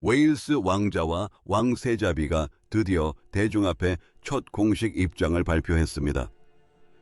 웨일스 왕자와 왕세자비가 드디어 대중 앞에 첫 공식 입장을 발표했습니다.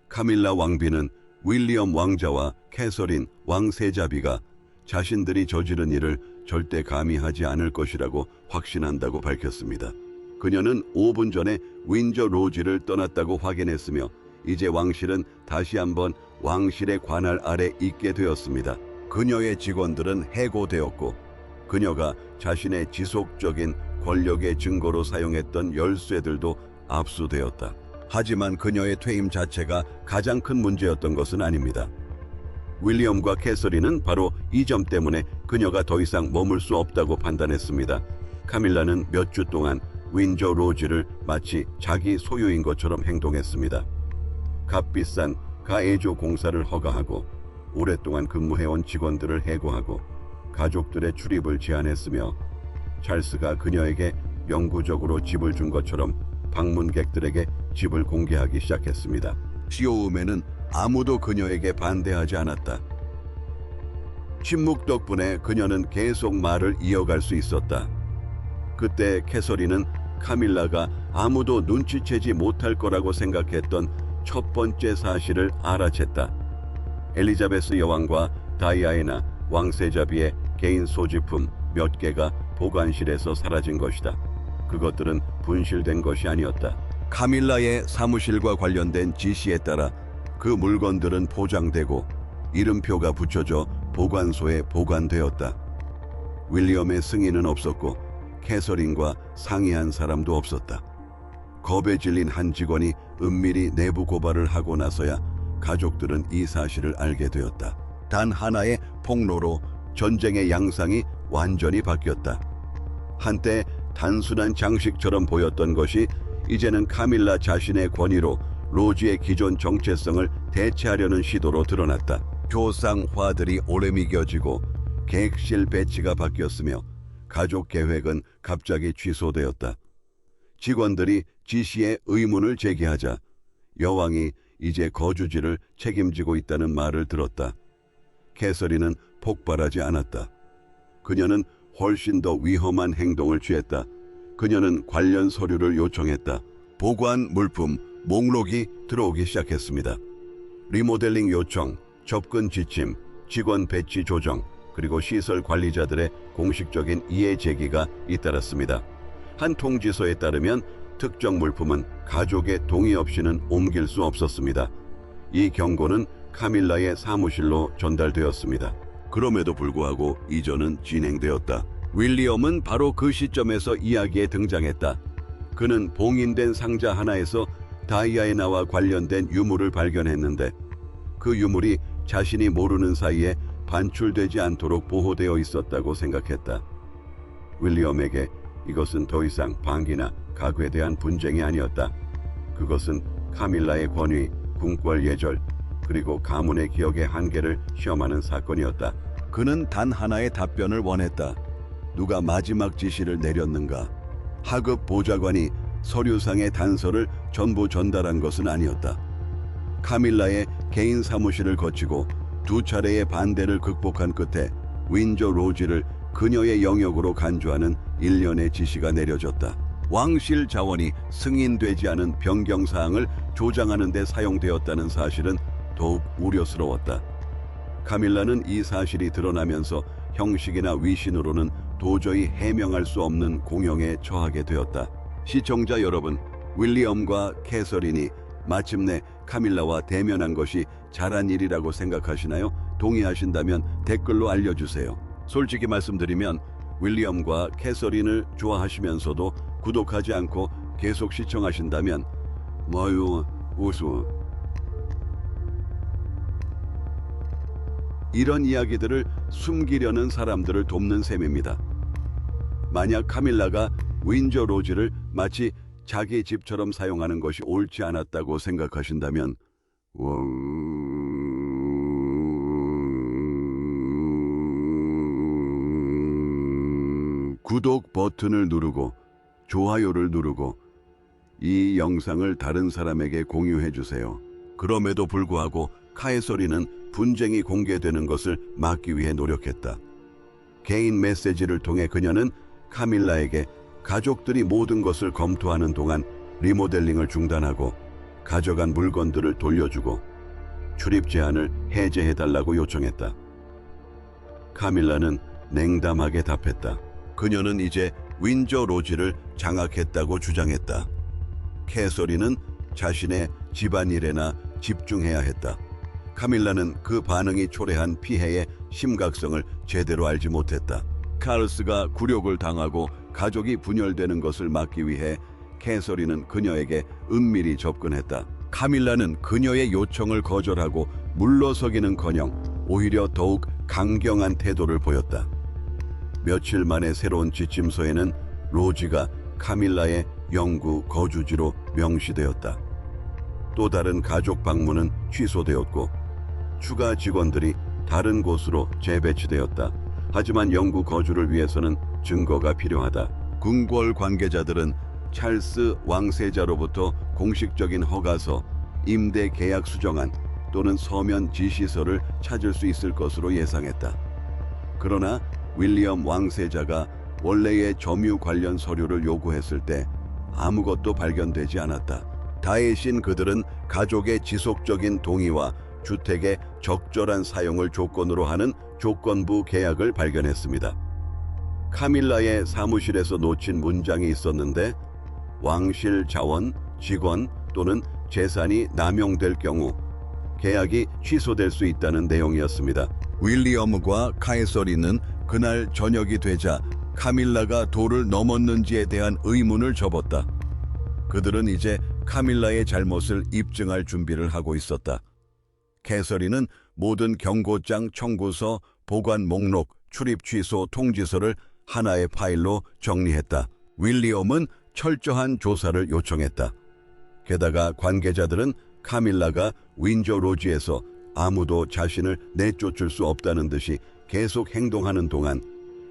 카밀라 왕비는 윌리엄 왕자와 캐서린 왕세자비가 자신들이 저지른 일을 절대 감히 하지 않을 것이라고 확신한다고 밝혔습니다. 그녀는 5분 전에 윈저 로지를 떠났다고 확인했으며 이제 왕실은 다시 한번 왕실의 관할 아래 있게 되었습니다. 그녀의 직원들은 해고되었고 그녀가 자신의 지속적인 권력의 증거로 사용했던 열쇠들도 압수되었다. 하지만 그녀의 퇴임 자체가 가장 큰 문제였던 것은 아닙니다. 윌리엄과 캐서린은 바로 이 점 때문에 그녀가 더 이상 머물 수 없다고 판단했습니다. 카밀라는 몇 주 동안 윈저 로지를 마치 자기 소유인 것처럼 행동했습니다. 값비싼 가해조 공사를 허가하고 오랫동안 근무해온 직원들을 해고하고 가족들의 출입을 제한했으며 찰스가 그녀에게 영구적으로 집을 준 것처럼 방문객들에게 집을 공개하기 시작했습니다. 시오음에는 아무도 그녀에게 반대하지 않았다. 침묵 덕분에 그녀는 계속 말을 이어갈 수 있었다. 그때 캐서린은 카밀라가 아무도 눈치채지 못할 거라고 생각했던 첫 번째 사실을 알아챘다. 엘리자베스 여왕과 다이아애나 왕세자비의 개인 소지품 몇 개가 보관실에서 사라진 것이다. 그것들은 분실된 것이 아니었다. 카밀라의 사무실과 관련된 지시에 따라 그 물건들은 포장되고 이름표가 붙여져 보관소에 보관되었다. 윌리엄의 승인은 없었고 캐서린과 상의한 사람도 없었다. 겁에 질린 한 직원이 은밀히 내부 고발을 하고 나서야 가족들은 이 사실을 알게 되었다. 단 하나의 폭로로 전쟁의 양상이 완전히 바뀌었다. 한때 단순한 장식처럼 보였던 것이 이제는 카밀라 자신의 권위로 로지의 기존 정체성을 대체하려는 시도로 드러났다. 교상화들이 오래미겨지고 객실 배치가 바뀌었으며 가족 계획은 갑자기 취소되었다. 직원들이 지시에 의문을 제기하자 여왕이 이제 거주지를 책임지고 있다는 말을 들었다. 캐서린은 폭발하지 않았다. 그녀는 훨씬 더 위험한 행동을 취했다. 그녀는 관련 서류를 요청했다. 보관 물품 목록이 들어오기 시작했습니다. 리모델링 요청, 접근 지침, 직원 배치 조정, 그리고 시설 관리자들의 공식적인 이해 제기가 잇따랐습니다. 한 통지서에 따르면 특정 물품은 가족의 동의 없이는 옮길 수 없었습니다. 이 경고는 카밀라의 사무실로 전달되었습니다. 그럼에도 불구하고 이전은 진행되었다. 윌리엄은 바로 그 시점에서 이야기에 등장했다. 그는 봉인된 상자 하나에서 다이아애나와 관련된 유물을 발견했는데 그 유물이 자신이 모르는 사이에 반출되지 않도록 보호되어 있었다고 생각했다. 윌리엄에게 이것은 더 이상 방기나 가구에 대한 분쟁이 아니었다. 그것은 카밀라의 권위, 궁궐 예절, 그리고 가문의 기억의 한계를 시험하는 사건이었다. 그는 단 하나의 답변을 원했다. 누가 마지막 지시를 내렸는가? 하급 보좌관이 서류상의 단서를 전부 전달한 것은 아니었다. 카밀라의 개인 사무실을 거치고 2차례의 반대를 극복한 끝에 윈저 로지를 그녀의 영역으로 간주하는 일련의 지시가 내려졌다. 왕실 자원이 승인되지 않은 변경사항을 조장하는 데 사용되었다는 사실은 더욱 우려스러웠다. 카밀라는 이 사실이 드러나면서 형식이나 위신으로는 도저히 해명할 수 없는 공형에 처하게 되었다. 시청자 여러분, 윌리엄과 캐서린이 마침내 카밀라와 대면한 것이 잘한 일이라고 생각하시나요? 동의하신다면 댓글로 알려주세요. 솔직히 말씀드리면 윌리엄과 캐서린을 좋아하시면서도 구독하지 않고 계속 시청하신다면 우수 이런 이야기들을 숨기려는 사람들을 돕는 셈입니다. 만약 카밀라가 윈저 로지를 마치 자기 집처럼 사용하는 것이 옳지 않았다고 생각하신다면 구독 버튼을 누르고 좋아요를 누르고 이 영상을 다른 사람에게 공유해 주세요. 그럼에도 불구하고 카에서린은 분쟁이 공개되는 것을 막기 위해 노력했다. 개인 메시지를 통해 그녀는 카밀라에게 가족들이 모든 것을 검토하는 동안 리모델링을 중단하고 가져간 물건들을 돌려주고 출입 제한을 해제해달라고 요청했다. 카밀라는 냉담하게 답했다. 그녀는 이제 윈저 로지를 장악했다고 주장했다. 캐서린은 자신의 집안일에나 집중해야 했다. 카밀라는 그 반응이 초래한 피해의 심각성을 제대로 알지 못했다. 카르스가 굴욕을 당하고 가족이 분열되는 것을 막기 위해 캐서린은 그녀에게 은밀히 접근했다. 카밀라는 그녀의 요청을 거절하고 물러서기는커녕 오히려 더욱 강경한 태도를 보였다. 며칠 만에 새로운 지침서에는 로지가 카밀라의 영구 거주지로 명시되었다. 또 다른 가족 방문은 취소되었고 추가 직원들이 다른 곳으로 재배치되었다. 하지만 영구 거주를 위해서는 증거가 필요하다. 궁궐 관계자들은 찰스 왕세자로부터 공식적인 허가서, 임대 계약 수정안 또는 서면 지시서를 찾을 수 있을 것으로 예상했다. 그러나 윌리엄 왕세자가 원래의 점유 관련 서류를 요구했을 때 아무것도 발견되지 않았다. 다혜신 그들은 가족의 지속적인 동의와 주택의 적절한 사용을 조건으로 하는 조건부 계약을 발견했습니다. 카밀라의 사무실에서 놓친 문장이 있었는데 왕실 자원, 직원 또는 재산이 남용될 경우 계약이 취소될 수 있다는 내용이었습니다. 윌리엄과 카에서린은 그날 저녁이 되자 카밀라가 도를 넘었는지에 대한 의문을 접었다. 그들은 이제 카밀라의 잘못을 입증할 준비를 하고 있었다. 캐서린은 모든 경고장 청구서, 보관 목록, 출입 취소 통지서를 하나의 파일로 정리했다. 윌리엄은 철저한 조사를 요청했다. 게다가 관계자들은 카밀라가 윈저 로지에서 아무도 자신을 내쫓을 수 없다는 듯이 계속 행동하는 동안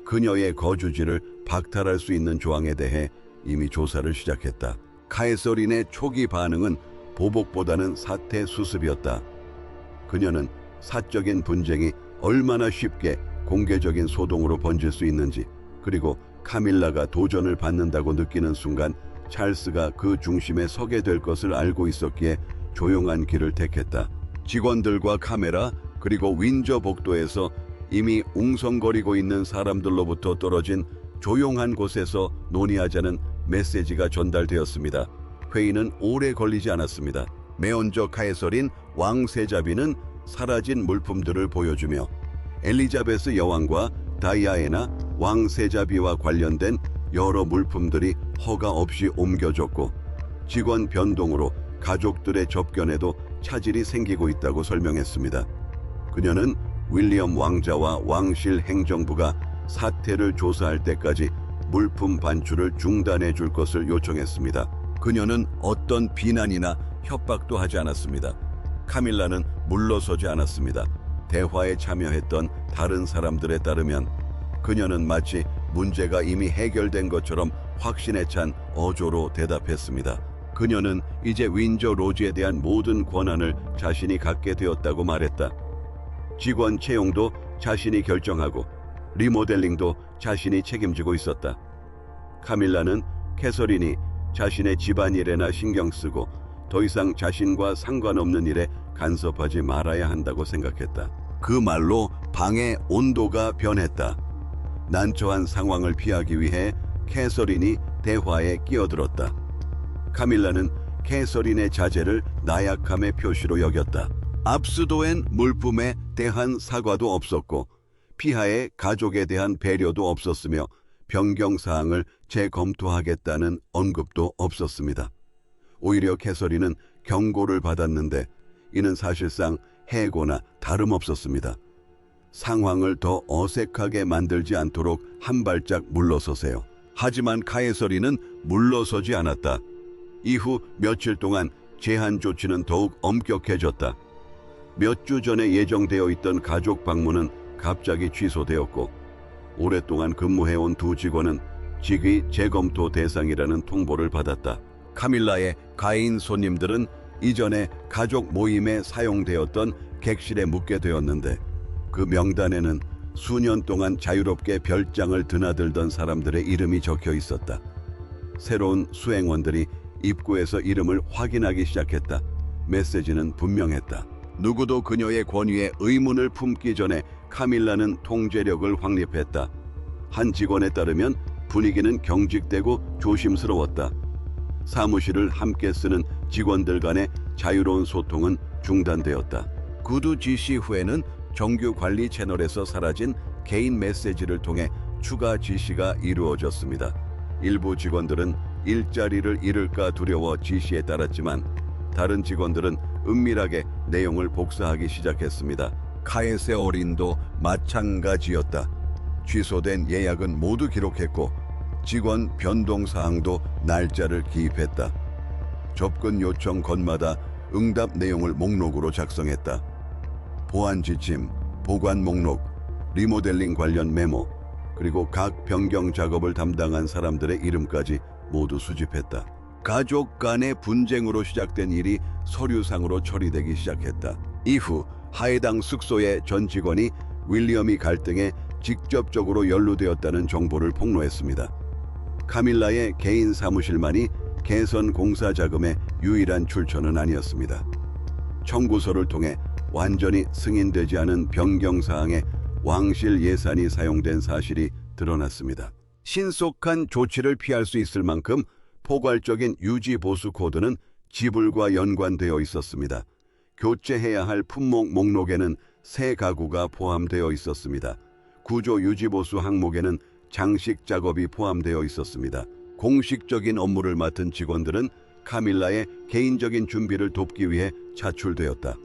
그녀의 거주지를 박탈할 수 있는 조항에 대해 이미 조사를 시작했다. 카에서린의 초기 반응은 보복보다는 사태 수습이었다. 그녀는 사적인 분쟁이 얼마나 쉽게 공개적인 소동으로 번질 수 있는지, 그리고 카밀라가 도전을 받는다고 느끼는 순간 찰스가 그 중심에 서게 될 것을 알고 있었기에 조용한 길을 택했다. 직원들과 카메라, 그리고 윈저 복도에서 이미 웅성거리고 있는 사람들로부터 떨어진 조용한 곳에서 논의하자는 메시지가 전달되었습니다. 회의는 오래 걸리지 않았습니다. 매언저 카에서린 왕세자비는 사라진 물품들을 보여주며 엘리자베스 여왕과 다이아에나 왕세자비와 관련된 여러 물품들이 허가 없이 옮겨졌고 직원 변동으로 가족들의 접견에도 차질이 생기고 있다고 설명했습니다. 그녀는 윌리엄 왕자와 왕실 행정부가 사태를 조사할 때까지 물품 반출을 중단해 줄 것을 요청했습니다. 그녀는 어떤 비난이나 협박도 하지 않았습니다. 카밀라는 물러서지 않았습니다. 대화에 참여했던 다른 사람들에 따르면 그녀는 마치 문제가 이미 해결된 것처럼 확신에 찬 어조로 대답했습니다. 그녀는 이제 윈저 로지에 대한 모든 권한을 자신이 갖게 되었다고 말했다. 직원 채용도 자신이 결정하고 리모델링도 자신이 책임지고 있었다. 카밀라는 캐서린이 자신의 집안일에나 신경 쓰고 더 이상 자신과 상관없는 일에 간섭하지 말아야 한다고 생각했다. 그 말로 방의 온도가 변했다. 난처한 상황을 피하기 위해 캐서린이 대화에 끼어들었다. 카밀라는 캐서린의 자제를 나약함의 표시로 여겼다. 압수도엔 물품에 대한 사과도 없었고 피하의 가족에 대한 배려도 없었으며 변경사항을 재검토하겠다는 언급도 없었습니다. 오히려 캐서린은 경고를 받았는데 이는 사실상 해고나 다름없었습니다. 상황을 더 어색하게 만들지 않도록 한 발짝 물러서세요. 하지만 카에서린은 물러서지 않았다. 이후 며칠 동안 제한 조치는 더욱 엄격해졌다. 몇 주 전에 예정되어 있던 가족 방문은 갑자기 취소되었고 오랫동안 근무해온 두 직원은 직위 재검토 대상이라는 통보를 받았다. 카밀라의 가인 손님들은 이전에 가족 모임에 사용되었던 객실에 묵게 되었는데 그 명단에는 수년 동안 자유롭게 별장을 드나들던 사람들의 이름이 적혀 있었다. 새로운 수행원들이 입구에서 이름을 확인하기 시작했다. 메시지는 분명했다. 누구도 그녀의 권위에 의문을 품기 전에 카밀라는 통제력을 확립했다. 한 직원에 따르면 분위기는 경직되고 조심스러웠다. 사무실을 함께 쓰는 직원들 간의 자유로운 소통은 중단되었다. 구두 지시 후에는 정규 관리 채널에서 사라진 개인 메시지를 통해 추가 지시가 이루어졌습니다. 일부 직원들은 일자리를 잃을까 두려워 지시에 따랐지만 다른 직원들은 은밀하게 내용을 복사하기 시작했습니다. 카에세 어린도 마찬가지였다. 취소된 예약은 모두 기록했고 직원 변동 사항도 날짜를 기입했다. 접근 요청 건마다 응답 내용을 목록으로 작성했다. 보안 지침, 보관 목록, 리모델링 관련 메모, 그리고 각 변경 작업을 담당한 사람들의 이름까지 모두 수집했다. 가족 간의 분쟁으로 시작된 일이 서류상으로 처리되기 시작했다. 이후 해당 숙소의 전 직원이 윌리엄이 갈등에 직접적으로 연루되었다는 정보를 폭로했습니다. 카밀라의 개인 사무실만이 개선 공사 자금의 유일한 출처는 아니었습니다. 청구서를 통해 완전히 승인되지 않은 변경 사항에 왕실 예산이 사용된 사실이 드러났습니다. 신속한 조치를 피할 수 있을 만큼 포괄적인 유지 보수 코드는 지불과 연관되어 있었습니다. 교체해야 할 품목 목록에는 새 가구가 포함되어 있었습니다. 구조 유지 보수 항목에는 장식 작업이 포함되어 있었습니다. 공식적인 업무를 맡은 직원들은 카밀라의 개인적인 준비를 돕기 위해 차출되었다.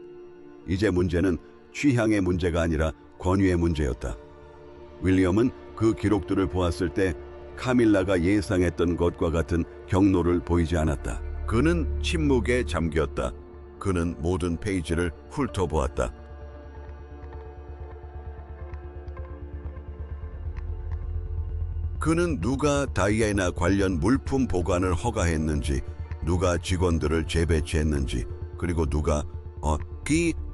이제 문제는 취향의 문제가 아니라 권위의 문제였다. 윌리엄은 그 기록들을 보았을 때 카밀라가 예상했던 것과 같은 경로를 보이지 않았다. 그는 침묵에 잠겼다. 그는 모든 페이지를 훑어보았다. 그는 누가 다이애나 관련 물품 보관을 허가했는지, 누가 직원들을 재배치했는지, 그리고 누가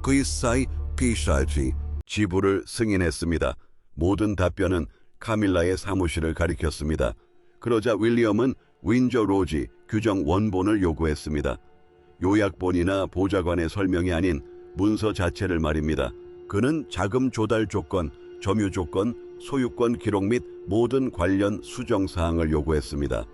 기사이 피사지 지불을 승인했습니다. 모든 답변은 카밀라의 사무실을 가리켰습니다. 그러자 윌리엄은 윈저 로지 규정 원본을 요구했습니다. 요약본이나 보좌관의 설명이 아닌 문서 자체를 말입니다. 그는 자금 조달 조건, 점유 조건, 소유권 기록 및 모든 관련 수정 사항을 요구했습니다.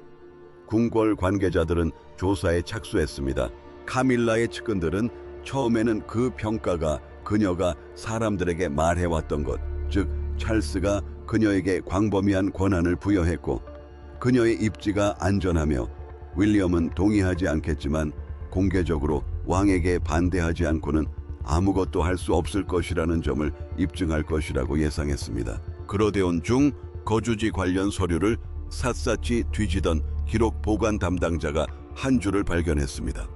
궁궐 관계자들은 조사에 착수했습니다. 카밀라의 측근들은 처음에는 그 평가가 그녀가 사람들에게 말해왔던 것, 즉 찰스가 그녀에게 광범위한 권한을 부여했고 그녀의 입지가 안전하며 윌리엄은 동의하지 않겠지만 공개적으로 왕에게 반대하지 않고는 아무것도 할 수 없을 것이라는 점을 입증할 것이라고 예상했습니다. 그러대온 중 거주지 관련 서류를 샅샅이 뒤지던 기록 보관 담당자가 한 줄을 발견했습니다.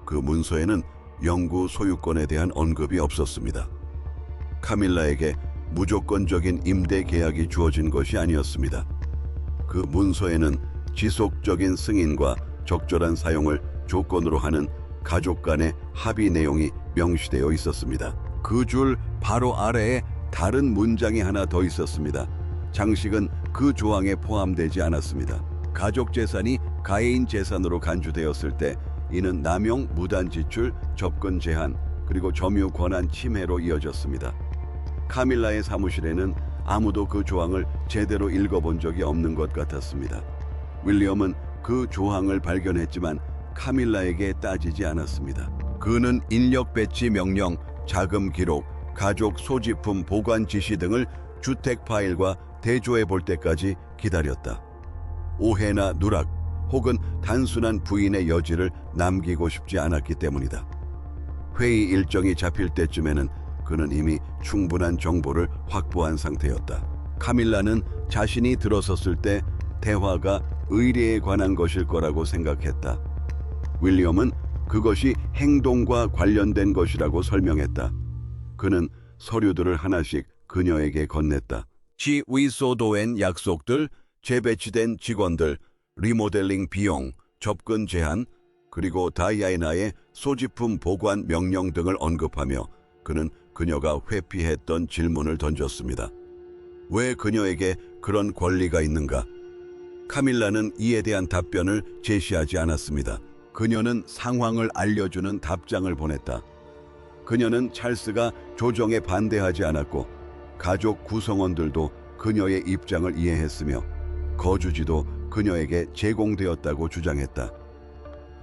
그 문서에는 영구 소유권에 대한 언급이 없었습니다. 카밀라에게 무조건적인 임대 계약이 주어진 것이 아니었습니다. 그 문서에는 지속적인 승인과 적절한 사용을 조건으로 하는 가족 간의 합의 내용이 명시되어 있었습니다. 그 줄 바로 아래에 다른 문장이 하나 더 있었습니다. 장식은 그 조항에 포함되지 않았습니다. 가족 재산이 가해인 재산으로 간주되었을 때 이는 남용, 무단 지출, 접근 제한, 그리고 점유 권한 침해로 이어졌습니다. 카밀라의 사무실에는 아무도 그 조항을 제대로 읽어본 적이 없는 것 같았습니다. 윌리엄은 그 조항을 발견했지만 카밀라에게 따지지 않았습니다. 그는 인력 배치 명령, 자금 기록, 가족 소지품 보관 지시 등을 주택 파일과 대조해 볼 때까지 기다렸다. 오해나 누락 혹은 단순한 부인의 여지를 남기고 싶지 않았기 때문이다. 회의 일정이 잡힐 때쯤에는 그는 이미 충분한 정보를 확보한 상태였다. 카밀라는 자신이 들어섰을 때 대화가 의례에 관한 것일 거라고 생각했다. 윌리엄은 그것이 행동과 관련된 것이라고 설명했다. 그는 서류들을 하나씩 그녀에게 건넸다. 지휘소도엔 약속들, 재배치된 직원들, 리모델링 비용, 접근 제한, 그리고 다이아나의 소지품 보관 명령 등을 언급하며 그는 그녀가 회피했던 질문을 던졌습니다. 왜 그녀에게 그런 권리가 있는가? 카밀라는 이에 대한 답변을 제시하지 않았습니다. 그녀는 상황을 알려주는 답장을 보냈다. 그녀는 찰스가 조정에 반대하지 않았고 가족 구성원들도 그녀의 입장을 이해했으며 거주지도 그녀에게 제공되었다고 주장했다.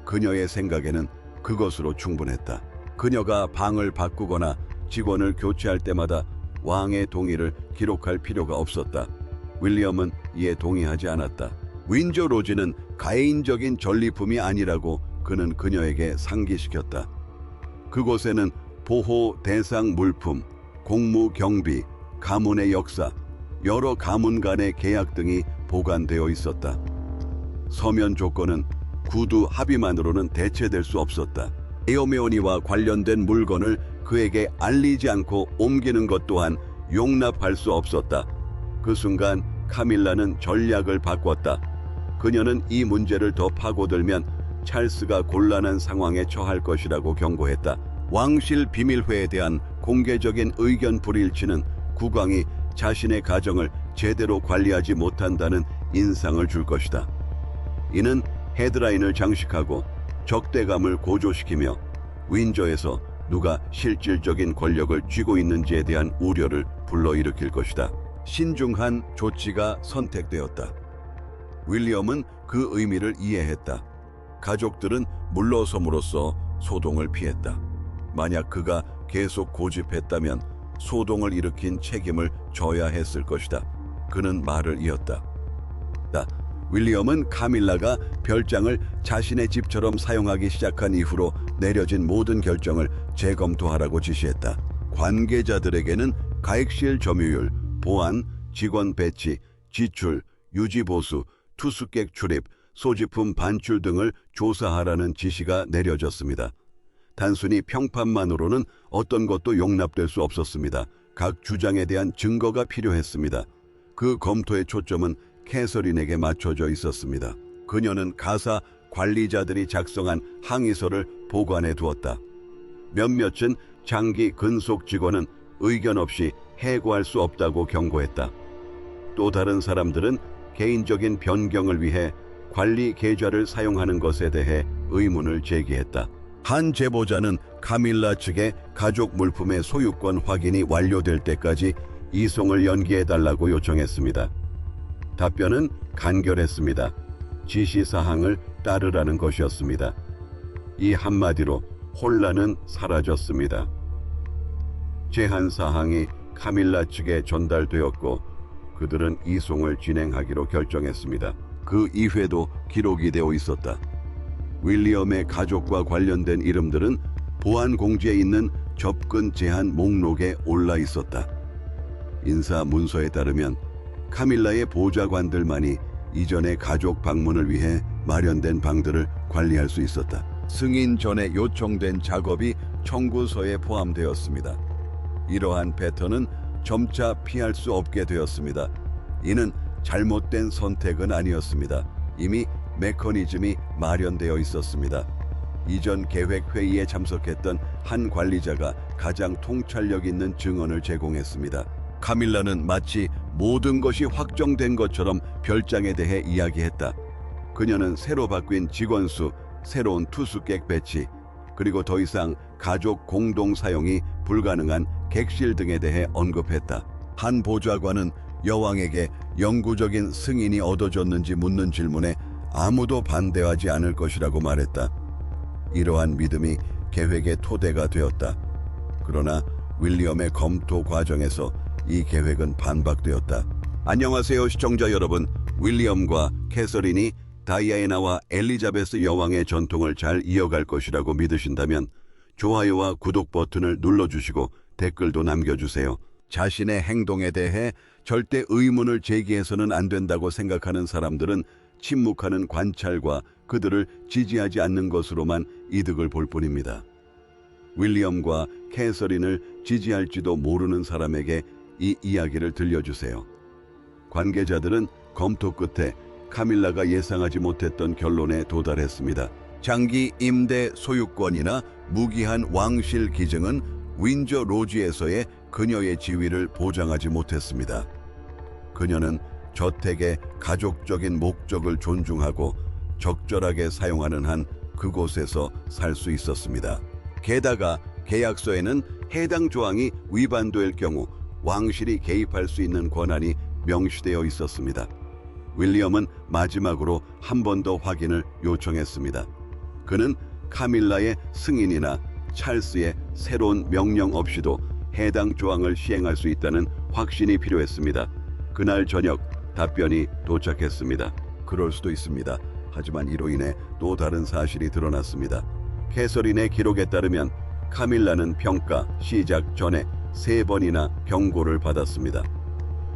그녀의 생각에는 그것으로 충분했다. 그녀가 방을 바꾸거나 직원을 교체할 때마다 왕의 동의를 기록할 필요가 없었다. 윌리엄은 이에 동의하지 않았다. 윈저 로지는 가인적인 전리품이 아니라고 그는 그녀에게 상기시켰다. 그곳에는 보호 대상 물품, 공무 경비, 가문의 역사, 여러 가문 간의 계약 등이 보관되어 있었다. 서면 조건은 구두 합의만으로는 대체될 수 없었다. 에어메오니와 관련된 물건을 그에게 알리지 않고 옮기는 것 또한 용납할 수 없었다. 그 순간 카밀라는 전략을 바꿨다. 그녀는 이 문제를 더 파고들면 찰스가 곤란한 상황에 처할 것이라고 경고했다. 왕실 비밀회에 대한 공개적인 의견 불일치는 국왕이 자신의 가정을 제대로 관리하지 못한다는 인상을 줄 것이다. 이는 헤드라인을 장식하고 적대감을 고조시키며 윈저에서 누가 실질적인 권력을 쥐고 있는지에 대한 우려를 불러일으킬 것이다. 신중한 조치가 선택되었다. 윌리엄은 그 의미를 이해했다. 가족들은 물러섬으로써 소동을 피했다. 만약 그가 계속 고집했다면 소동을 일으킨 책임을 져야 했을 것이다. 그는 말을 이었다. 윌리엄은 카밀라가 별장을 자신의 집처럼 사용하기 시작한 이후로 내려진 모든 결정을 재검토하라고 지시했다. 관계자들에게는 가액실 점유율, 보안, 직원 배치, 지출, 유지보수, 투숙객 출입, 소지품 반출 등을 조사하라는 지시가 내려졌습니다. 단순히 평판만으로는 어떤 것도 용납될 수 없었습니다. 각 주장에 대한 증거가 필요했습니다. 그 검토의 초점은 캐서린에게 맞춰져 있었습니다. 그녀는 가사 관리자들이 작성한 항의서를 보관해 두었다. 몇몇은 장기 근속 직원은 의견 없이 해고할 수 없다고 경고했다. 또 다른 사람들은 개인적인 변경을 위해 관리 계좌를 사용하는 것에 대해 의문을 제기했다. 한 제보자는 카밀라 측의 가족 물품의 소유권 확인이 완료될 때까지 이송을 연기해달라고 요청했습니다. 답변은 간결했습니다. 지시사항을 따르라는 것이었습니다. 이 한마디로 혼란은 사라졌습니다. 제한사항이 카밀라 측에 전달되었고 그들은 이송을 진행하기로 결정했습니다. 그 이회도 기록이 되어 있었다. 윌리엄의 가족과 관련된 이름들은 보안 공지에 있는 접근 제한 목록에 올라 있었다. 인사 문서에 따르면 카밀라의 보좌관들만이 이전의 가족 방문을 위해 마련된 방들을 관리할 수 있었다. 승인 전에 요청된 작업이 청구서에 포함되었습니다. 이러한 패턴은 점차 피할 수 없게 되었습니다. 이는 잘못된 선택은 아니었습니다. 이미 메커니즘이 마련되어 있었습니다. 이전 계획 회의에 참석했던 한 관리자가 가장 통찰력 있는 증언을 제공했습니다. 카밀라는 마치 모든 것이 확정된 것처럼 별장에 대해 이야기했다. 그녀는 새로 바뀐 직원 수, 새로운 투숙객 배치, 그리고 더 이상 가족 공동 사용이 불가능한 객실 등에 대해 언급했다. 한 보좌관은 여왕에게 영구적인 승인이 얻어졌는지 묻는 질문에 아무도 반대하지 않을 것이라고 말했다. 이러한 믿음이 계획의 토대가 되었다. 그러나 윌리엄의 검토 과정에서 이 계획은 반박되었다. 안녕하세요 시청자 여러분. 윌리엄과 캐서린이 다이애나와 엘리자베스 여왕의 전통을 잘 이어갈 것이라고 믿으신다면 좋아요와 구독 버튼을 눌러주시고 댓글도 남겨주세요. 자신의 행동에 대해 절대 의문을 제기해서는 안 된다고 생각하는 사람들은 침묵하는 관찰과 그들을 지지하지 않는 것으로만 이득을 볼 뿐입니다. 윌리엄과 캐서린을 지지할지도 모르는 사람에게 이 이야기를 들려주세요. 관계자들은 검토 끝에 카밀라가 예상하지 못했던 결론에 도달했습니다. 장기 임대 소유권이나 무기한 왕실 기증은 윈저 로지에서의 그녀의 지위를 보장하지 못했습니다. 그녀는 저택의 가족적인 목적을 존중하고 적절하게 사용하는 한 그곳에서 살 수 있었습니다. 게다가 계약서에는 해당 조항이 위반될 경우 왕실이 개입할 수 있는 권한이 명시되어 있었습니다. 윌리엄은 마지막으로 한 번 더 확인을 요청했습니다. 그는 카밀라의 승인이나 찰스의 새로운 명령 없이도 해당 조항을 시행할 수 있다는 확신이 필요했습니다. 그날 저녁 답변이 도착했습니다. 그럴 수도 있습니다. 하지만 이로 인해 또 다른 사실이 드러났습니다. 캐서린의 기록에 따르면 카밀라는 평가 시작 전에 3번이나 경고를 받았습니다.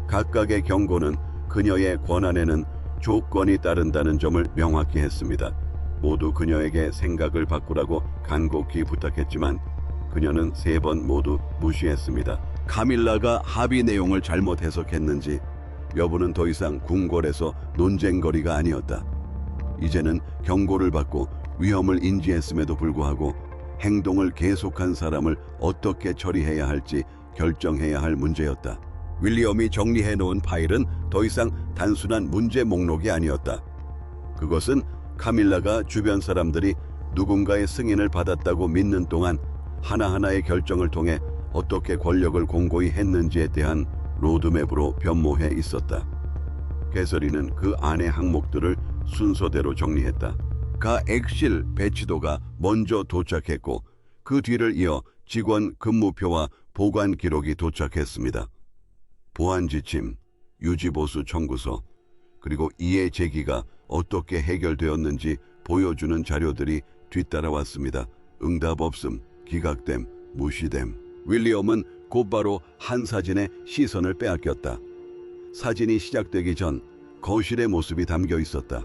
각각의 경고는 그녀의 권한에는 조건이 따른다는 점을 명확히 했습니다. 모두 그녀에게 생각을 바꾸라고 간곡히 부탁했지만 그녀는 3번 모두 무시했습니다. 카밀라가 합의 내용을 잘못 해석했는지 여부는 더 이상 궁궐에서 논쟁거리가 아니었다. 이제는 경고를 받고 위험을 인지했음에도 불구하고 행동을 계속한 사람을 어떻게 처리해야 할지 결정해야 할 문제였다. 윌리엄이 정리해 놓은 파일은 더 이상 단순한 문제 목록이 아니었다. 그것은 카밀라가 주변 사람들이 누군가의 승인을 받았다고 믿는 동안 하나하나의 결정을 통해 어떻게 권력을 공고히 했는지에 대한 로드맵으로 변모해 있었다. 캐서린은 그 안의 항목들을 순서대로 정리했다. 가 액실 배치도가 먼저 도착했고 그 뒤를 이어 직원 근무표와 보관 기록이 도착했습니다. 보안 지침, 유지보수 청구서, 그리고 이해 제기가 어떻게 해결되었는지 보여주는 자료들이 뒤따라왔습니다. 응답 없음, 기각됨, 무시됨. 윌리엄은 곧바로 한 사진에 시선을 빼앗겼다. 사진이 시작되기 전 거실의 모습이 담겨 있었다.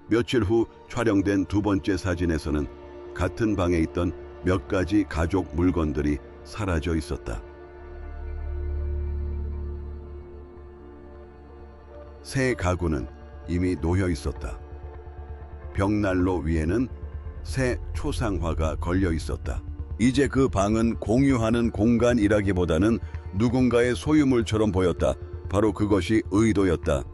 며칠 후 촬영된 2번째 사진에서는 같은 방에 있던 몇 가지 가족 물건들이 사라져 있었다. 새 가구는 이미 놓여 있었다. 벽난로 위에는 새 초상화가 걸려 있었다. 이제 그 방은 공유하는 공간이라기보다는 누군가의 소유물처럼 보였다. 바로 그것이 의도였다.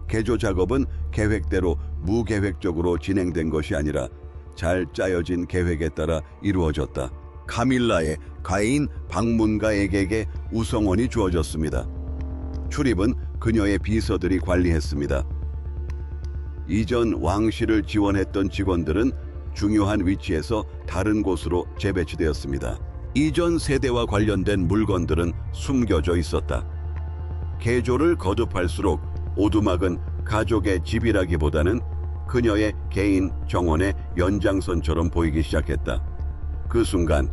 개조 작업은 계획대로 무계획적으로 진행된 것이 아니라 잘 짜여진 계획에 따라 이루어졌다. 카밀라의 가인 방문가에게 우성원이 주어졌습니다. 출입은 그녀의 비서들이 관리했습니다. 이전 왕실을 지원했던 직원들은 중요한 위치에서 다른 곳으로 재배치되었습니다. 이전 세대와 관련된 물건들은 숨겨져 있었다. 개조를 거듭할수록 오두막은 가족의 집이라기보다는 그녀의 개인 정원의 연장선처럼 보이기 시작했다. 그 순간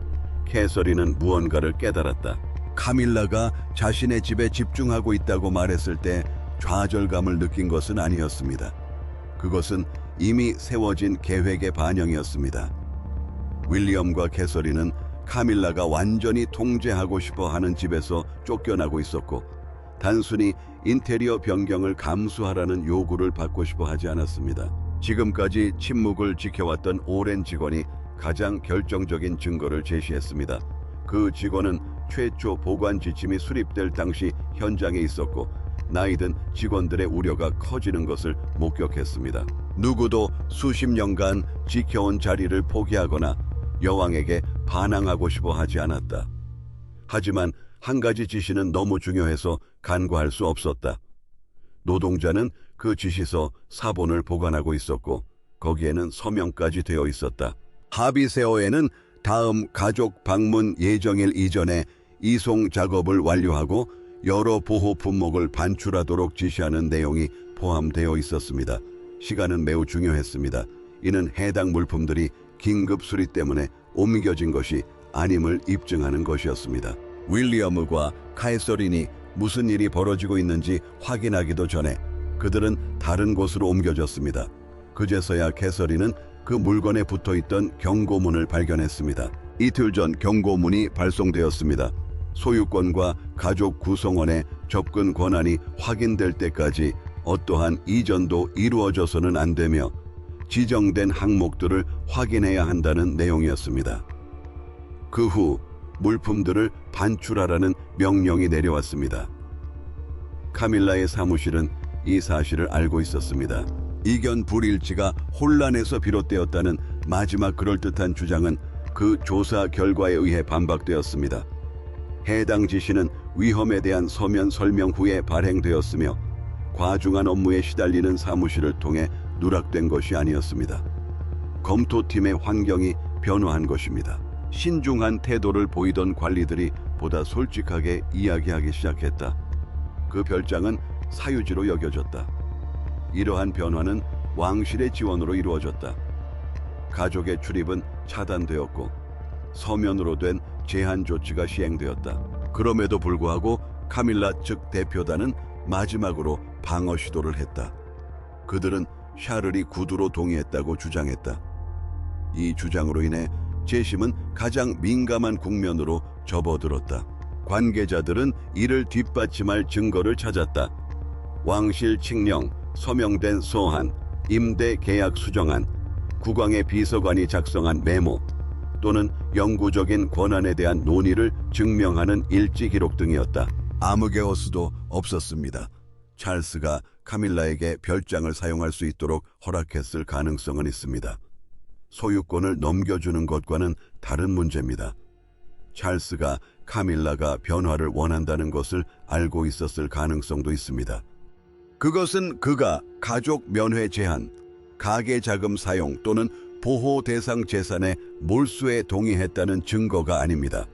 캐서린은 무언가를 깨달았다. 카밀라가 자신의 집에 집중하고 있다고 말했을 때 좌절감을 느낀 것은 아니었습니다. 그것은 이미 세워진 계획의 반영이었습니다. 윌리엄과 캐서린은 카밀라가 완전히 통제하고 싶어 하는 집에서 쫓겨나고 있었고 단순히 인테리어 변경을 감수하라는 요구를 받고 싶어 하지 않았습니다. 지금까지 침묵을 지켜왔던 오랜 직원이 가장 결정적인 증거를 제시했습니다. 그 직원은 최초 보관 지침이 수립될 당시 현장에 있었고 나이든 직원들의 우려가 커지는 것을 목격했습니다. 누구도 수십 년간 지켜온 자리를 포기하거나 여왕에게 반항하고 싶어 하지 않았다. 하지만 한 가지 지시는 너무 중요해서 간과할 수 없었다. 노동자는 그 지시서 사본을 보관하고 있었고 거기에는 서명까지 되어 있었다. 하비세어에는 다음 가족 방문 예정일 이전에 이송 작업을 완료하고 여러 보호 품목을 반출하도록 지시하는 내용이 포함되어 있었습니다. 시간은 매우 중요했습니다. 이는 해당 물품들이 긴급 수리 때문에 옮겨진 것이 아님을 입증하는 것이었습니다. 윌리엄과 카이서린이 무슨 일이 벌어지고 있는지 확인하기도 전에 그들은 다른 곳으로 옮겨졌습니다. 그제서야 캐서린은 그 물건에 붙어있던 경고문을 발견했습니다. 이틀 전 경고문이 발송되었습니다. 소유권과 가족 구성원의 접근 권한이 확인될 때까지 어떠한 이전도 이루어져서는 안 되며 지정된 항목들을 확인해야 한다는 내용이었습니다. 그 후 물품들을 반출하라는 명령이 내려왔습니다. 카밀라의 사무실은 이 사실을 알고 있었습니다. 이견 불일치가 혼란에서 비롯되었다는 마지막 그럴듯한 주장은 그 조사 결과에 의해 반박되었습니다. 해당 지시는 위험에 대한 서면 설명 후에 발행되었으며 과중한 업무에 시달리는 사무실을 통해 누락된 것이 아니었습니다. 검토팀의 환경이 변화한 것입니다. 신중한 태도를 보이던 관리들이 보다 솔직하게 이야기하기 시작했다. 그 별장은 사유지로 여겨졌다. 이러한 변화는 왕실의 지원으로 이루어졌다. 가족의 출입은 차단되었고 서면으로 된 제한 조치가 시행되었다. 그럼에도 불구하고 카밀라 측 대표단은 마지막으로 방어 시도를 했다. 그들은 샤를이 구두로 동의했다고 주장했다. 이 주장으로 인해 재심은 가장 민감한 국면으로 접어들었다. 관계자들은 이를 뒷받침할 증거를 찾았다. 왕실 칙령, 서명된 소한, 임대 계약 수정안, 국왕의 비서관이 작성한 메모 또는 영구적인 권한에 대한 논의를 증명하는 일지 기록 등이었다. 아무개어스도 없었습니다. 찰스가 카밀라에게 별장을 사용할 수 있도록 허락했을 가능성은 있습니다. 소유권을 넘겨주는 것과는 다른 문제입니다. 찰스가 카밀라가 변화를 원한다는 것을 알고 있었을 가능성도 있습니다. 그것은 그가 가족 면회 제한, 가계 자금 사용 또는 보호 대상 재산의 몰수에 동의했다는 증거가 아닙니다.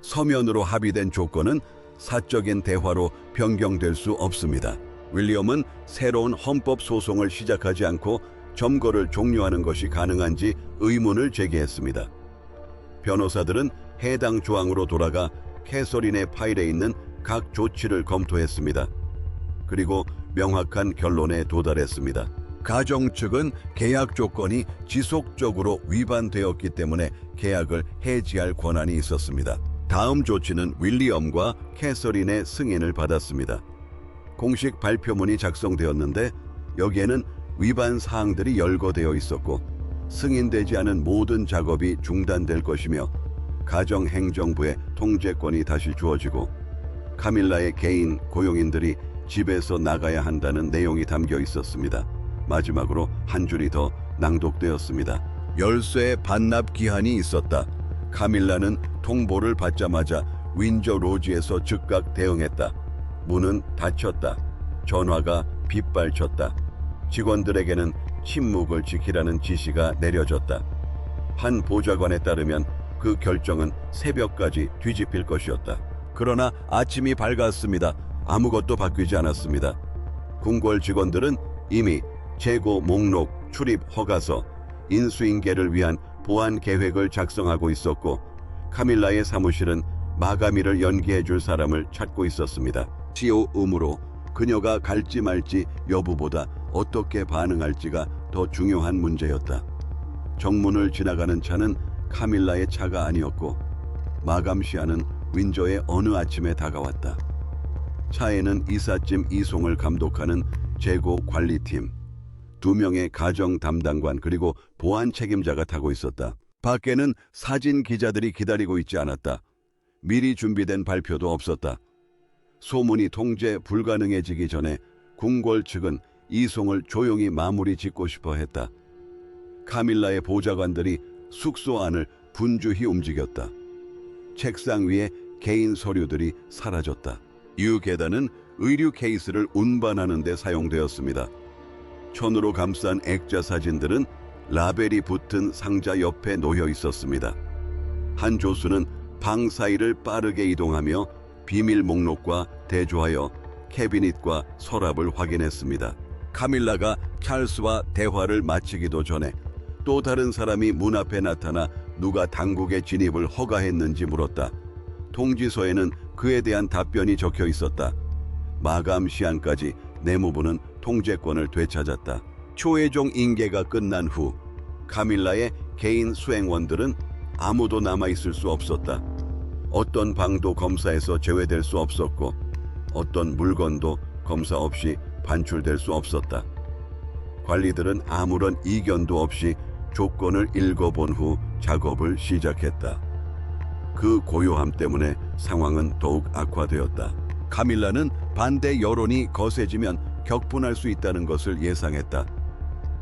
서면으로 합의된 조건은 사적인 대화로 변경될 수 없습니다. 윌리엄은 새로운 헌법 소송을 시작하지 않고 점거를 종료하는 것이 가능한지 의문을 제기했습니다. 변호사들은 해당 조항으로 돌아가 캐서린의 파일에 있는 각 조치를 검토했습니다. 그리고 명확한 결론에 도달했습니다. 가정 측은 계약 조건이 지속적으로 위반되었기 때문에 계약을 해지할 권한이 있었습니다. 다음 조치는 윌리엄과 캐서린의 승인을 받았습니다. 공식 발표문이 작성되었는데 여기에는 위반 사항들이 열거되어 있었고 승인되지 않은 모든 작업이 중단될 것이며 가정행정부의 통제권이 다시 주어지고 카밀라의 개인 고용인들이 집에서 나가야 한다는 내용이 담겨 있었습니다. 마지막으로 한 줄이 더 낭독되었습니다. 열쇠 반납 기한이 있었다. 카밀라는 통보를 받자마자 윈저 로지에서 즉각 대응했다. 문은 닫혔다. 전화가 빗발쳤다. 직원들에게는 침묵을 지키라는 지시가 내려졌다. 한 보좌관에 따르면 그 결정은 새벽까지 뒤집힐 것이었다. 그러나 아침이 밝았습니다. 아무것도 바뀌지 않았습니다. 궁궐 직원들은 이미 재고 목록, 출입 허가서, 인수인계를 위한 보안 계획을 작성하고 있었고 카밀라의 사무실은 마감일을 연기해 줄 사람을 찾고 있었습니다. 시오음으로 그녀가 갈지 말지 여부보다 어떻게 반응할지가 더 중요한 문제였다. 정문을 지나가는 차는 카밀라의 차가 아니었고 마감 시한은 윈저의 어느 아침에 다가왔다. 차에는 이삿짐 이송을 감독하는 재고 관리팀, 2명의 가정 담당관 그리고 보안 책임자가 타고 있었다. 밖에는 사진 기자들이 기다리고 있지 않았다. 미리 준비된 발표도 없었다. 소문이 통제 불가능해지기 전에 궁궐 측은 이송을 조용히 마무리 짓고 싶어 했다. 카밀라의 보좌관들이 숙소 안을 분주히 움직였다. 책상 위에 개인 서류들이 사라졌다. 유계단은 의류 케이스를 운반하는 데 사용되었습니다. 천으로 감싼 액자 사진들은 라벨이 붙은 상자 옆에 놓여 있었습니다. 한 조수는 방 사이를 빠르게 이동하며 비밀 목록과 대조하여 캐비닛과 서랍을 확인했습니다. 카밀라가 찰스와 대화를 마치기도 전에 또 다른 사람이 문 앞에 나타나 누가 당국의 진입을 허가했는지 물었다. 통지서에는 그에 대한 답변이 적혀 있었다. 마감 시한까지 내무부는 통제권을 되찾았다. 초회종 인계가 끝난 후 카밀라의 개인 수행원들은 아무도 남아있을 수 없었다. 어떤 방도 검사에서 제외될 수 없었고 어떤 물건도 검사 없이 반출될 수 없었다. 관리들은 아무런 이견도 없이 조건을 읽어본 후 작업을 시작했다. 그 고요함 때문에 상황은 더욱 악화되었다. 카밀라는 반대 여론이 거세지면 격분할 수 있다는 것을 예상했다.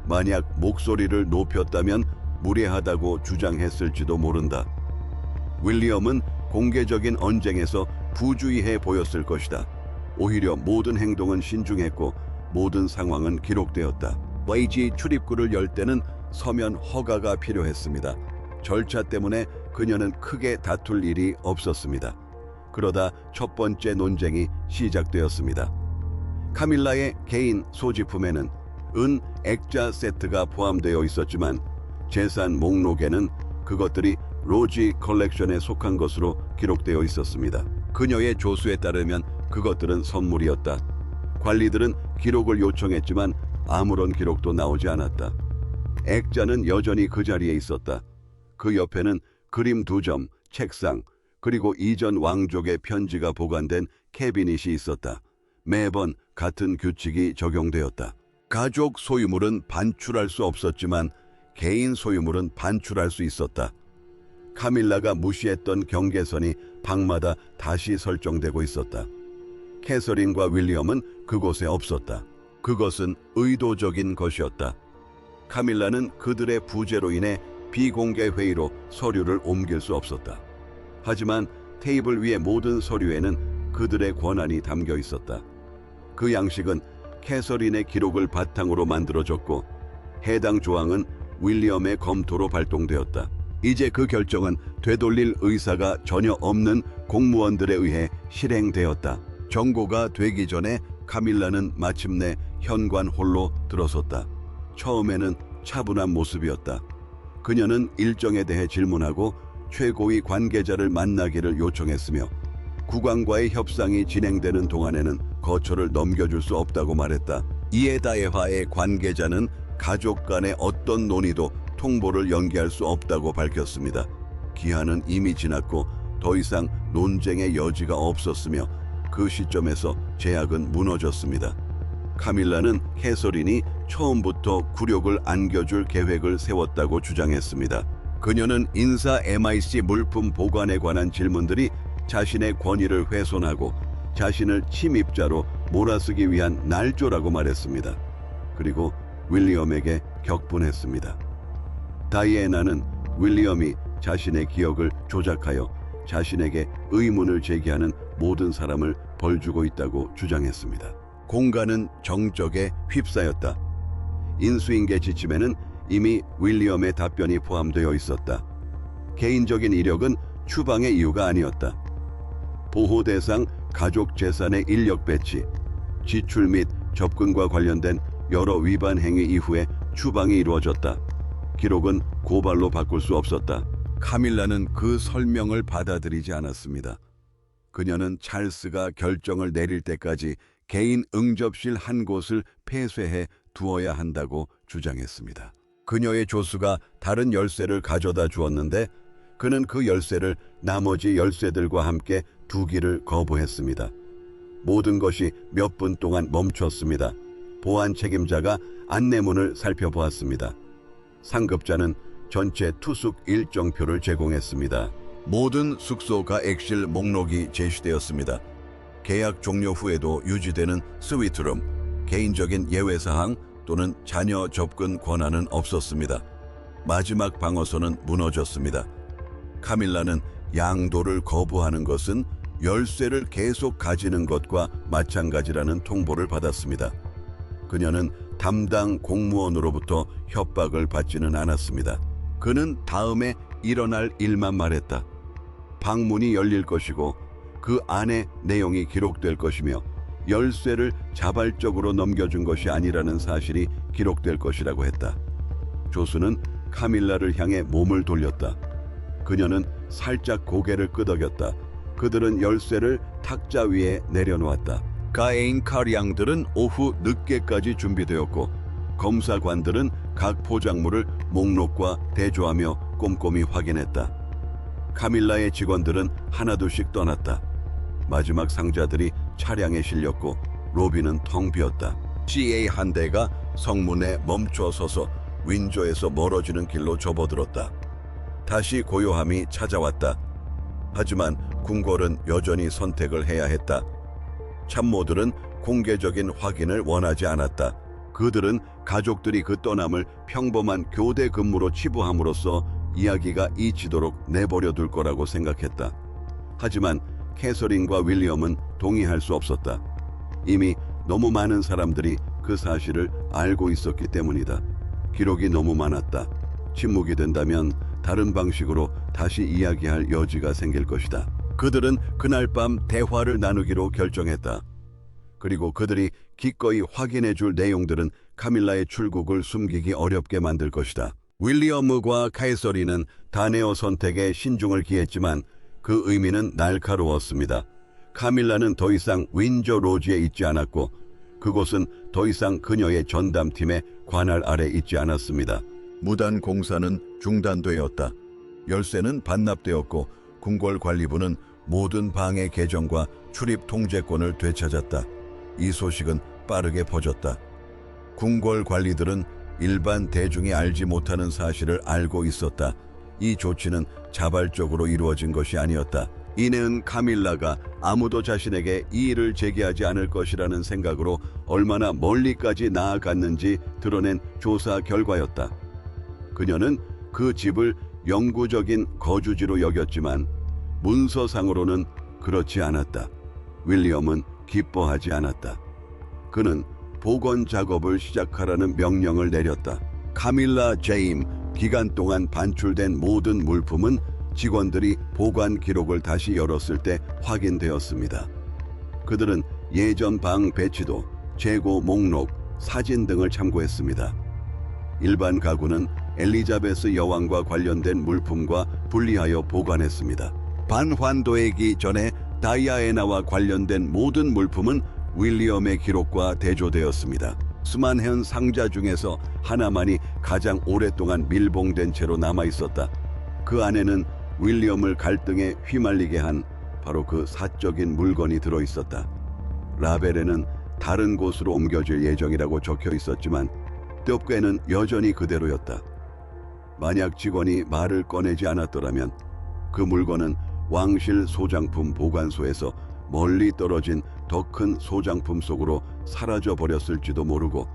만약 목소리를 높였다면 무례하다고 주장했을지도 모른다. 윌리엄은 공개적인 언쟁에서 부주의해 보였을 것이다. 오히려 모든 행동은 신중했고 모든 상황은 기록되었다. YG 출입구를 열 때는 서면 허가가 필요했습니다. 절차 때문에 그녀는 크게 다툴 일이 없었습니다. 그러다 첫 번째 논쟁이 시작되었습니다. 카밀라의 개인 소지품에는 은 액자 세트가 포함되어 있었지만 재산 목록에는 그것들이 로지 컬렉션에 속한 것으로 기록되어 있었습니다. 그녀의 조수에 따르면 그것들은 선물이었다. 관리들은 기록을 요청했지만 아무런 기록도 나오지 않았다. 액자는 여전히 그 자리에 있었다. 그 옆에는 그림 2점, 책상, 그리고 이전 왕족의 편지가 보관된 캐비닛이 있었다. 매번 같은 규칙이 적용되었다. 가족 소유물은 반출할 수 없었지만 개인 소유물은 반출할 수 있었다. 카밀라가 무시했던 경계선이 방마다 다시 설정되고 있었다. 캐서린과 윌리엄은 그곳에 없었다. 그것은 의도적인 것이었다. 카밀라는 그들의 부재로 인해 비공개 회의로 서류를 옮길 수 없었다. 하지만 테이블 위의 모든 서류에는 그들의 권한이 담겨 있었다. 그 양식은 캐서린의 기록을 바탕으로 만들어졌고 해당 조항은 윌리엄의 검토로 발동되었다. 이제 그 결정은 되돌릴 의사가 전혀 없는 공무원들에 의해 실행되었다. 정고가 되기 전에 카밀라는 마침내 현관 홀로 들어섰다. 처음에는 차분한 모습이었다. 그녀는 일정에 대해 질문하고 최고위 관계자를 만나기를 요청했으며 국왕과의 협상이 진행되는 동안에는 거처를 넘겨줄 수 없다고 말했다. 이에다에화의 관계자는 가족 간의 어떤 논의도 통보를 연기할 수 없다고 밝혔습니다. 기한은 이미 지났고 더 이상 논쟁의 여지가 없었으며 그 시점에서 제약은 무너졌습니다. 카밀라는 캐서린이 처음부터 굴욕을 안겨줄 계획을 세웠다고 주장했습니다. 그녀는 인사 MIC 물품 보관에 관한 질문들이 자신의 권위를 훼손하고 자신을 침입자로 몰아쓰기 위한 날조라고 말했습니다. 그리고 윌리엄에게 격분했습니다. 다이애나는 윌리엄이 자신의 기억을 조작하여 자신에게 의문을 제기하는 모든 사람을 벌주고 있다고 주장했습니다. 공간은 정적에 휩싸였다. 인수인계 지침에는 이미 윌리엄의 답변이 포함되어 있었다. 개인적인 이력은 추방의 이유가 아니었다. 보호 대상 가족 재산의 인력 배치, 지출 및 접근과 관련된 여러 위반 행위 이후에 추방이 이루어졌다. 기록은 고발로 바꿀 수 없었다. 카밀라는 그 설명을 받아들이지 않았습니다. 그녀는 찰스가 결정을 내릴 때까지 개인 응접실 한 곳을 폐쇄해 두어야 한다고 주장했습니다. 그녀의 조수가 다른 열쇠를 가져다 주었는데 그는 그 열쇠를 나머지 열쇠들과 함께 두기를 거부했습니다. 모든 것이 몇 분 동안 멈췄습니다. 보안 책임자가 안내문을 살펴보았습니다. 상급자는 전체 투숙 일정표를 제공했습니다. 모든 숙소가 엑실 목록이 제시되었습니다. 계약 종료 후에도 유지되는 스위트룸, 개인적인 예외사항 또는 자녀 접근 권한은 없었습니다. 마지막 방어선은 무너졌습니다. 카밀라는 양도를 거부하는 것은 열쇠를 계속 가지는 것과 마찬가지라는 통보를 받았습니다. 그녀는 담당 공무원으로부터 협박을 받지는 않았습니다. 그는 다음에 일어날 일만 말했다. 방문이 열릴 것이고 그 안에 내용이 기록될 것이며 열쇠를 자발적으로 넘겨준 것이 아니라는 사실이 기록될 것이라고 했다. 조수는 카밀라를 향해 몸을 돌렸다. 그녀는 살짝 고개를 끄덕였다. 그들은 열쇠를 탁자 위에 내려놓았다. 가에인 카리앙들은 오후 늦게까지 준비되었고 검사관들은 각 포장물을 목록과 대조하며 꼼꼼히 확인했다. 카밀라의 직원들은 하나둘씩 떠났다. 마지막 상자들이 차량에 실렸고 로비는 텅 비었다. CA 한 대가 성문에 멈춰 서서 윈조에서 멀어지는 길로 접어들었다. 다시 고요함이 찾아왔다. 하지만 궁궐은 여전히 선택을 해야 했다. 참모들은 공개적인 확인을 원하지 않았다. 그들은 가족들이 그 떠남을 평범한 교대 근무로 치부함으로써 이야기가 잊히도록 내버려 둘 거라고 생각했다. 하지만 캐서린과 윌리엄은 동의할 수 없었다. 이미 너무 많은 사람들이 그 사실을 알고 있었기 때문이다. 기록이 너무 많았다. 침묵이 된다면 다른 방식으로 다시 이야기할 여지가 생길 것이다. 그들은 그날 밤 대화를 나누기로 결정했다. 그리고 그들이 기꺼이 확인해 줄 내용들은 카밀라의 출국을 숨기기 어렵게 만들 것이다. 윌리엄과 캐서린은 다네어 선택에 신중을 기했지만 그 의미는 날카로웠습니다. 카밀라는 더 이상 윈저 로지에 있지 않았고 그곳은 더 이상 그녀의 전담팀의 관할 아래 있지 않았습니다. 무단 공사는 중단되었다. 열쇠는 반납되었고 궁궐관리부는 모든 방의 계정과 출입 통제권을 되찾았다. 이 소식은 빠르게 퍼졌다. 궁궐관리들은 일반 대중이 알지 못하는 사실을 알고 있었다. 이 조치는 자발적으로 이루어진 것이 아니었다. 이내은 카밀라가 아무도 자신에게 이의를 제기하지 않을 것이라는 생각으로 얼마나 멀리까지 나아갔는지 드러낸 조사 결과였다. 그녀는 그 집을 영구적인 거주지로 여겼지만 문서상으로는 그렇지 않았다. 윌리엄은 기뻐하지 않았다. 그는 복원 작업을 시작하라는 명령을 내렸다. 카밀라 제임 기간 동안 반출된 모든 물품은 직원들이 보관 기록을 다시 열었을 때 확인되었습니다. 그들은 예전 방 배치도, 재고 목록, 사진 등을 참고했습니다. 일반 가구는 엘리자베스 여왕과 관련된 물품과 분리하여 보관했습니다. 반환도이기 전에 다이아에나와 관련된 모든 물품은 윌리엄의 기록과 대조되었습니다. 수만현 상자 중에서 하나만이 가장 오랫동안 밀봉된 채로 남아있었다. 그 안에는 윌리엄을 갈등에 휘말리게 한 바로 그 사적인 물건이 들어있었다. 라벨에는 다른 곳으로 옮겨질 예정이라고 적혀 있었지만 뼈괴는 여전히 그대로였다. 만약 직원이 말을 꺼내지 않았더라면 그 물건은 왕실 소장품 보관소에서 멀리 떨어진 더 큰 소장품 속으로 사라져 버렸을지도 모르고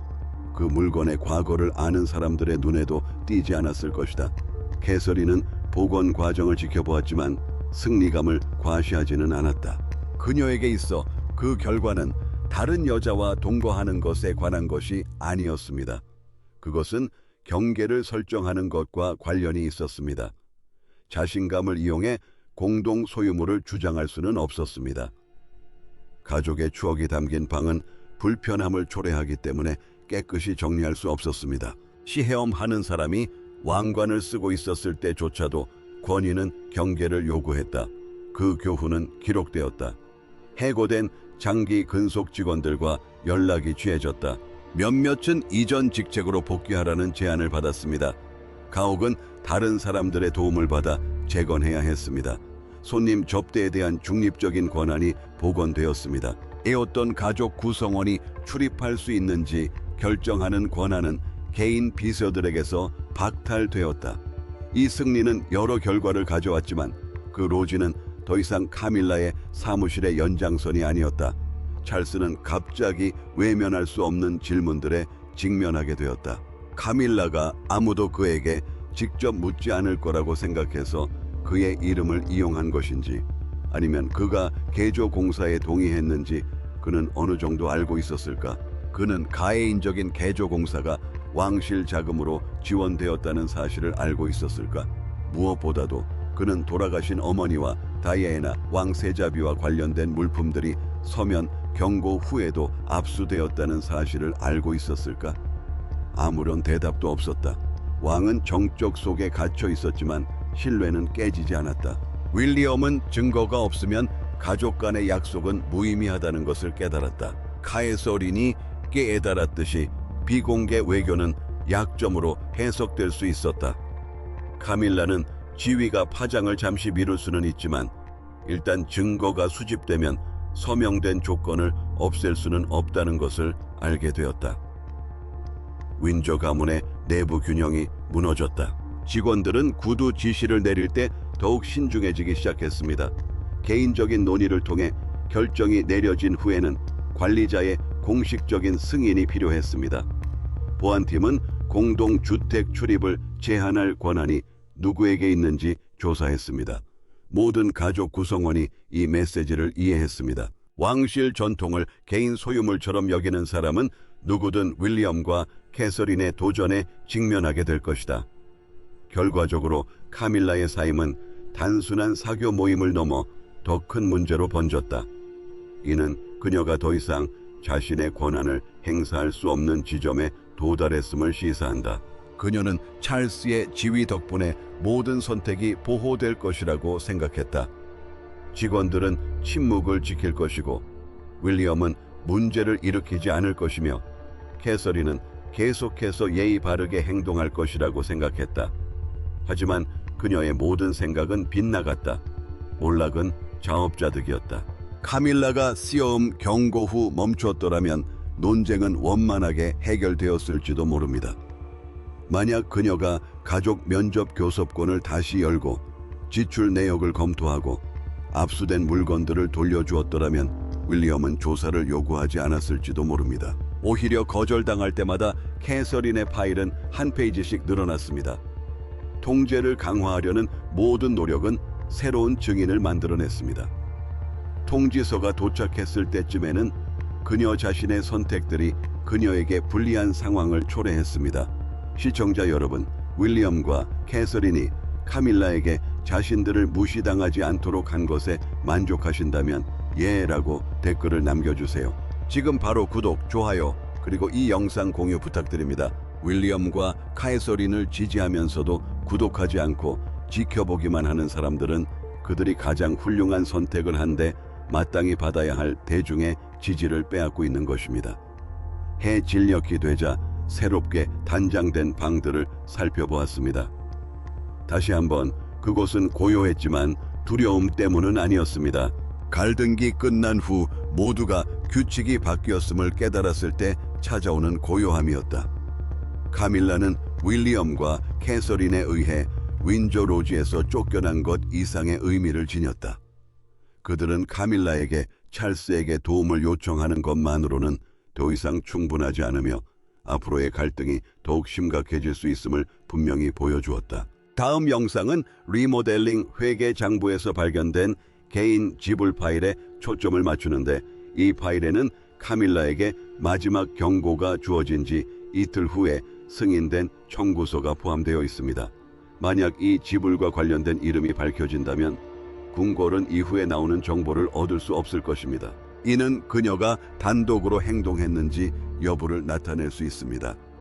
그 물건의 과거를 아는 사람들의 눈에도 띄지 않았을 것이다. 캐서린은 복원 과정을 지켜보았지만 승리감을 과시하지는 않았다. 그녀에게 있어 그 결과는 다른 여자와 동거하는 것에 관한 것이 아니었습니다. 그것은 경계를 설정하는 것과 관련이 있었습니다. 자신감을 이용해 공동 소유물을 주장할 수는 없었습니다. 가족의 추억이 담긴 방은 불편함을 초래하기 때문에 깨끗이 정리할 수 없었습니다. 시해엄하는 사람이 왕관을 쓰고 있었을 때조차도 권위는 경계를 요구했다. 그 교훈은 기록되었다. 해고된 장기 근속 직원들과 연락이 취해졌다. 몇몇은 이전 직책으로 복귀하라는 제안을 받았습니다. 가옥은 다른 사람들의 도움을 받아 재건해야 했습니다. 손님 접대에 대한 중립적인 권한이 복원되었습니다. 애웠던 가족 구성원이 출입할 수 있는지 결정하는 권한은 개인 비서들에게서 박탈되었다. 이 승리는 여러 결과를 가져왔지만 그 로지는 더 이상 카밀라의 사무실의 연장선이 아니었다. 찰스는 갑자기 외면할 수 없는 질문들에 직면하게 되었다. 카밀라가 아무도 그에게 직접 묻지 않을 거라고 생각해서 그의 이름을 이용한 것인지 아니면 그가 개조 공사에 동의했는지 그는 어느 정도 알고 있었을까? 그는 가해인적인 개조 공사가 왕실 자금으로 지원되었다는 사실을 알고 있었을까? 무엇보다도 그는 돌아가신 어머니와 다이애나 왕세자비와 관련된 물품들이 서면 경고 후에도 압수되었다는 사실을 알고 있었을까? 아무런 대답도 없었다. 왕은 정적 속에 갇혀 있었지만 신뢰는 깨지지 않았다. 윌리엄은 증거가 없으면 가족 간의 약속은 무의미하다는 것을 깨달았다. 카에서린이 깨달았듯이 비공개 외교는 약점으로 해석될 수 있었다. 카밀라는 지위가 파장을 잠시 미룰 수는 있지만 일단 증거가 수집되면 서명된 조건을 없앨 수는 없다는 것을 알게 되었다. 윈저 가문의 내부 균형이 무너졌다. 직원들은 구두 지시를 내릴 때 더욱 신중해지기 시작했습니다. 개인적인 논의를 통해 결정이 내려진 후에는 관리자의 공식적인 승인이 필요했습니다. 보안팀은 공동 주택 출입을 제한할 권한이 누구에게 있는지 조사했습니다. 모든 가족 구성원이 이 메시지를 이해했습니다. 왕실 전통을 개인 소유물처럼 여기는 사람은 누구든 윌리엄과 캐서린의 도전에 직면하게 될 것이다. 결과적으로 카밀라의 삶은 단순한 사교 모임을 넘어 더 큰 문제로 번졌다. 이는 그녀가 더 이상 자신의 권한을 행사할 수 없는 지점에 도달했음을 시사한다. 그녀는 찰스의 지위 덕분에 모든 선택이 보호될 것이라고 생각했다. 직원들은 침묵을 지킬 것이고 윌리엄은 문제를 일으키지 않을 것이며 캐서린은 계속해서 예의 바르게 행동할 것이라고 생각했다. 하지만 그녀의 모든 생각은 빗나갔다. 몰락은 자업자득이었다. 카밀라가 시험 경고 후 멈췄더라면 논쟁은 원만하게 해결되었을지도 모릅니다. 만약 그녀가 가족 면접 교섭권을 다시 열고 지출 내역을 검토하고 압수된 물건들을 돌려주었더라면 윌리엄은 조사를 요구하지 않았을지도 모릅니다. 오히려 거절당할 때마다 캐서린의 파일은 한 페이지씩 늘어났습니다. 통제를 강화하려는 모든 노력은 새로운 증인을 만들어냈습니다. 통지서가 도착했을 때쯤에는 그녀 자신의 선택들이 그녀에게 불리한 상황을 초래했습니다. 시청자 여러분, 윌리엄과 캐서린이 카밀라에게 자신들을 무시당하지 않도록 한 것에 만족하신다면 예라고 댓글을 남겨주세요. 지금 바로 구독, 좋아요, 그리고 이 영상 공유 부탁드립니다. 윌리엄과 캐서린을 지지하면서도 구독하지 않고 지켜보기만 하는 사람들은 그들이 가장 훌륭한 선택을 한데 마땅히 받아야 할 대중의 지지를 빼앗고 있는 것입니다. 해 진력이 되자 새롭게 단장된 방들을 살펴보았습니다. 다시 한번 그곳은 고요했지만 두려움 때문은 아니었습니다. 갈등기 끝난 후 모두가 규칙이 바뀌었음을 깨달았을 때 찾아오는 고요함이었다. 카밀라는 윌리엄과 캐서린에 의해 윈저 로지에서 쫓겨난 것 이상의 의미를 지녔다. 그들은 카밀라에게 찰스에게 도움을 요청하는 것만으로는 더 이상 충분하지 않으며 앞으로의 갈등이 더욱 심각해질 수 있음을 분명히 보여주었다. 다음 영상은 리모델링 회계 장부에서 발견된 개인 지불 파일에 초점을 맞추는데 이 파일에는 카밀라에게 마지막 경고가 주어진 지 이틀 후에 승인된 청구서가 포함되어 있습니다. 만약 이 지불과 관련된 이름이 밝혀진다면 궁궐은 이후에 나오는 정보를 얻을 수 없을 것입니다. 이는 그녀가 단독으로 행동했는지 여부를 나타낼 수 있습니다.